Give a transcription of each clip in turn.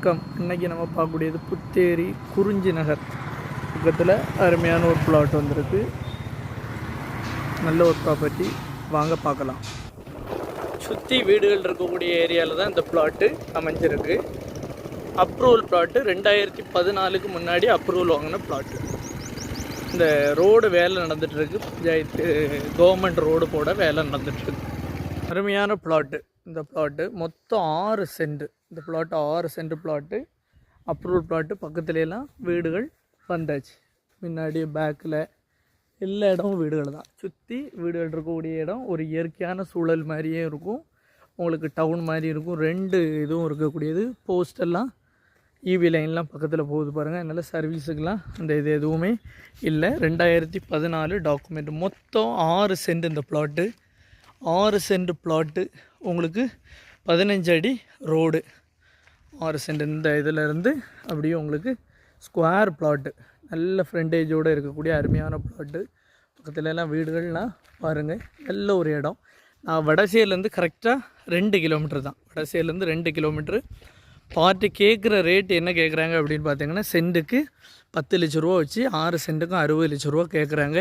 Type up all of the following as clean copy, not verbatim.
வணக்கம். இன்றைக்கி நம்ம பார்க்கக்கூடியது புத்தேரி குறிஞ்சி நகர் பக்கத்தில் அருமையான ஒரு பிளாட் வந்திருக்கு. நல்ல ஒரு ப்ராப்பர்ட்டி, வாங்க பார்க்கலாம். சுற்றி வீடுகள் இருக்கக்கூடிய ஏரியாவில் தான் இந்த பிளாட்டு அமைஞ்சிருக்கு. அப்ரூவல் பிளாட்டு 2014 முன்னாடி அப்ரூவல் வாங்கின பிளாட்டு. இந்த ரோடு வேலை நடந்துகிட்ருக்கு. பஞ்சாயத்து கவர்மெண்ட் ரோடு போட வேலை நடந்துகிட்ருக்கு. அருமையான பிளாட்டு. இந்த பிளாட்டு மொத்தம் 6 சென்ட். இந்த plot 6 cent plot. Approval plot. பக்கத்துலலாம் வீடுகள் வந்தாச்சு. முன்னாடி பேக்கில் எல்லா இடமும் வீடுகள் தான். சுற்றி வீடுகள் இருக்கக்கூடிய இடம் ஒரு இயற்கையான சூழல் மாதிரியே இருக்கும். உங்களுக்கு டவுன் மாதிரி இருக்கும். 2 இதுவும் இருக்கக்கூடியது. போஸ்டெல்லாம் ஈவி லைன்லாம் பக்கத்தில் போகுது பாருங்கள். அதனால் சர்வீஸுக்கெலாம் அந்த இது எதுவுமே இல்லை. 2014 டாக்குமெண்ட். மொத்தம் 6 சென்ட் இந்த பிளாட்டு. 6 cent plot. உங்களுக்கு 15 அடி ரோடு. 6 சென்ட் இந்த இதிலேருந்து அப்படியே உங்களுக்கு ஸ்கொயர் பிளாட்டு. நல்ல ஃப்ரண்டேஜோடு இருக்கக்கூடிய அருமையான பிளாட்டு. பக்கத்துலலாம் வீடுகள்லாம் பாருங்கள். நல்ல ஒரு இடம். நான் வடசேலேருந்து கரெக்டாக 2 கிலோமீட்டர் தான். வடசேலேருந்து 2 கிலோமீட்ரு. பார்ட்டி கேட்குற ரேட் என்ன கேட்குறாங்க அப்படின்னு பார்த்தீங்கன்னா, சென்ட்டுக்கு 10 லட்ச ரூபா வச்சு 6 சென்ட்டுக்கும் 60 லட்ச ரூபா கேட்குறாங்க.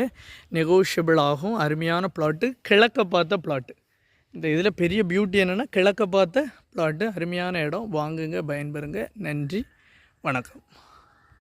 நெகோஷியபிள் ஆகும். அருமையான பிளாட்டு. கிழக்க பார்த்த பிளாட்டு. இந்த இதில் பெரிய பியூட்டி என்னென்னா, கிழக்க பார்த்த பிளாட்டு. அருமையான இடம். வாங்குங்க, பயன்பெறுங்க. நன்றி, வணக்கம்.